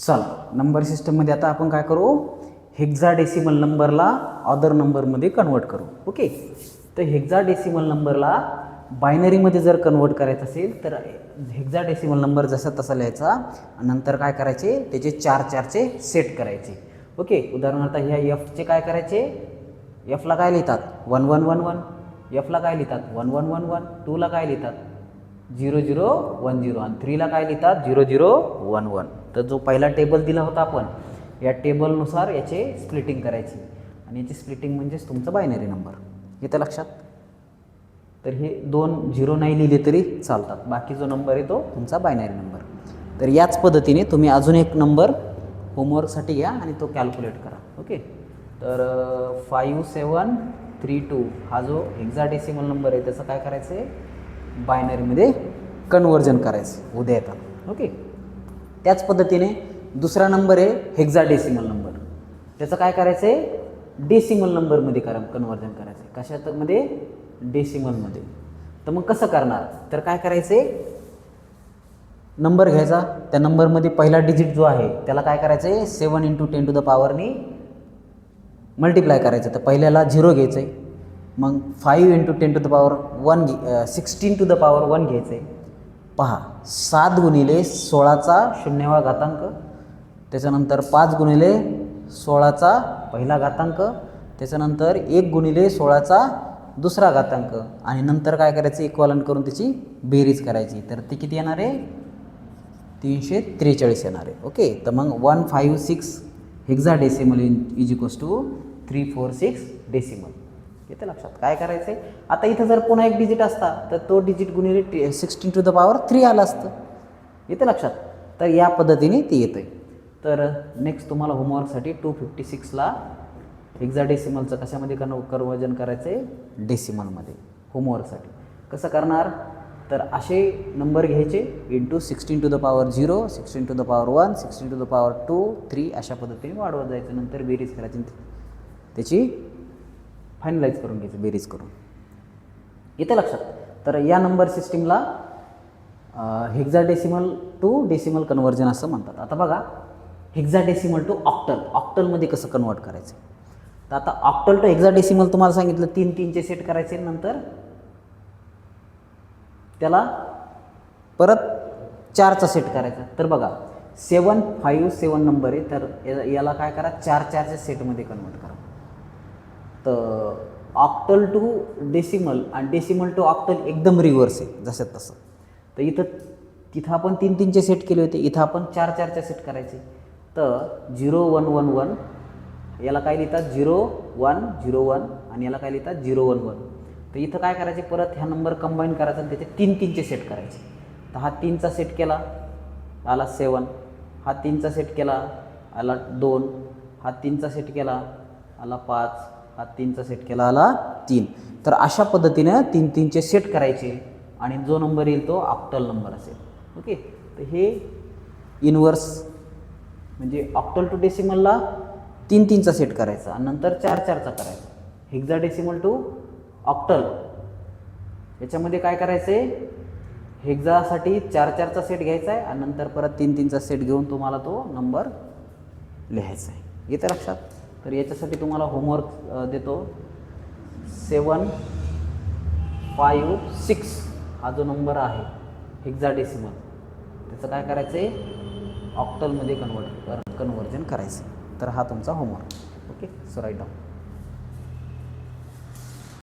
चला, नंबर सिस्टममध्ये आता आपण काय करू, हेक्साडेसिमल नंबरला ऑदर नंबरमध्ये कन्वर्ट करू. ओके, तर हेक्साडेसिमल नंबरला बायनरीमध्ये जर कन्वर्ट करायचं असेल तर हेक्साडेसिमल नंबर जसा तसा लिहायचा, नंतर काय करायचे, त्याचे 4-4चे सेट करायचे. ओके, उदाहरणार्थ ह्या एफचे काय करायचे, एफला काय लिहितात 1 1 1 1, एफला काय लिहितात 1 1 1 1, 2ला काय लिहितात 0 0 1 0 आणि 3ला काय लिहितात 0 0 1 1. तर जो पहिला टेबल दिला होता आपण, या टेबलनुसार याचे स्प्लिटिंग करायची आणि याची स्प्लिटिंग म्हणजेच तुमचा बायनरी नंबर. येतं लक्षात. तर हे 2 0 नाही लिहिले तरी चालतात, बाकी जो नंबर आहे तो तुमचा बायनरी नंबर. तर याच पद्धतीने तुम्ही अजून एक नंबर होमवर्कसाठी घ्या आणि तो कॅल्क्युलेट करा. ओके, तर 5732 हा जो हेक्साडेसिमल नंबर आहे त्याचं काय करायचं आहे, बायनरीमध्ये कन्वर्जन करायचं उद्या येतात. ओके, त्याच पद्धतीने दुसरा नंबर आहे हेक्साडेसिमल नंबर, त्याचं काय करायचं आहे, डेसिमल नंबरमध्ये कन्वर्जन करायचं आहे. कशामध्ये, डेसिमलमध्ये. तर मग कसं करणार, तर काय करायचं आहे, नंबर घ्यायचा, त्या नंबरमध्ये पहिला डिजिट जो आहे त्याला काय करायचं आहे 7 × 10⁻ने मल्टिप्लाय करायचं. तर पहिल्याला 0 घ्यायचं आहे, मग 5 × 10⁻1 16⁻1 घ्यायचं आहे. पहा, 7 × 16चा 0वा घातांक, त्याच्यानंतर 5 × 16चा पहिला घातांक, त्याच्यानंतर 1 × 16चा दुसरा घातांक, आणि नंतर काय करायचं, इक्वलंट करून त्याची बेरीज करायची. तर ती किती येणार आहे, 343 येणार आहे. ओके, तर मग 156 hexadecimal is equals to 346 decimal. येते लक्षात. काय करायचं आहे, आता इथं जर पुन्हा एक डिजिट असता तर तो डिजिट गुणिले 16⁻³ आलं असतं. येते लक्षात. तर या पद्धतीने ते येतं आहे. तर नेक्स्ट तुम्हाला होमवर्कसाठी 256ला हेक्साडेसिमलचं कशामध्ये कन्वर्जन करायचं आहे, डेसिमलमध्ये. होमवर्कसाठी कसं करणार, तर असे नंबर घ्यायचे इंटू 16⁻0 16⁻1 16⁻2 3 अशा पद्धतीने वाढवत जायचं. नंतर बेरीज करायची, त्याची फायनलाइज करून घ्यायची बेरीज करून. येते लक्षात. तर या नंबर सिस्टीमला हेक्साडेसिमल टू डेसिमल कन्वर्जन असं म्हणतात. आता बघा, हेक्साडेसिमल टू ऑक्टल, ऑक्टलमध्ये कसं कन्वर्ट करायचं. तर आता ऑक्टल टू हेक्साडेसिमल तुम्हाला सांगितलं 3 3चे सेट करायचे, नंतर त्याला परत 4चा सेट करायचा. तर बघा 757 नंबर आहे, तर याला काय करा 4-4च्या सेटमध्ये कन्वर्ट करा. तर ऑक्टल टू डेसिमल आणि डेसिमल टू ऑक्टल एकदम रिव्हर्स आहे, जसं तसं. तर तिथं आपण 3 3चे सेट केले होते, इथं आपण 4-4चे सेट करायचे. तर 0 1 1 1 याला काय लिहितात 0 1 0 1 आणि याला काय लिहितात 0 1 1. तर इथं काय करायचे, परत ह्या नंबर कंबाईन करायचा आणि त्याचे 3 3चे सेट करायचे. तर हा 3चा सेट केला आला 7, हा 3चा सेट केला आला 2, हा 3चा सेट केला आला 5, हा 3चा सेट केला आला 3. तर अशा पद्धतीनं 3 3चे सेट करायचे आणि जो नंबर येईल तो ऑक्टल नंबर असेल. ओके, तर हे इनवर्स म्हणजे ऑक्टल टू डेसिमलला 3 3चा सेट करायचा आणि नंतर 4-4चा करायचा. हेक्साडेसिमल टू ऑक्टल याच्यामध्ये काय करायचं आहे, हेक्सासाठी 4-4चा सेट घ्यायचा आहे आणि नंतर परत 3 3चा सेट घेऊन तुम्हाला तो नंबर लिहायचा आहे. येतं लक्षात. तर याच्यासाठी तुम्हाला होमवर्क देतो. 7 5 6 हा जो नंबर आहे हेक्साडेसिमल, त्याचं काय करायचं आहे, ऑक्टलमध्ये कन्वर्जन करायचं. तर हा तुमचा homework. Okay, so write down.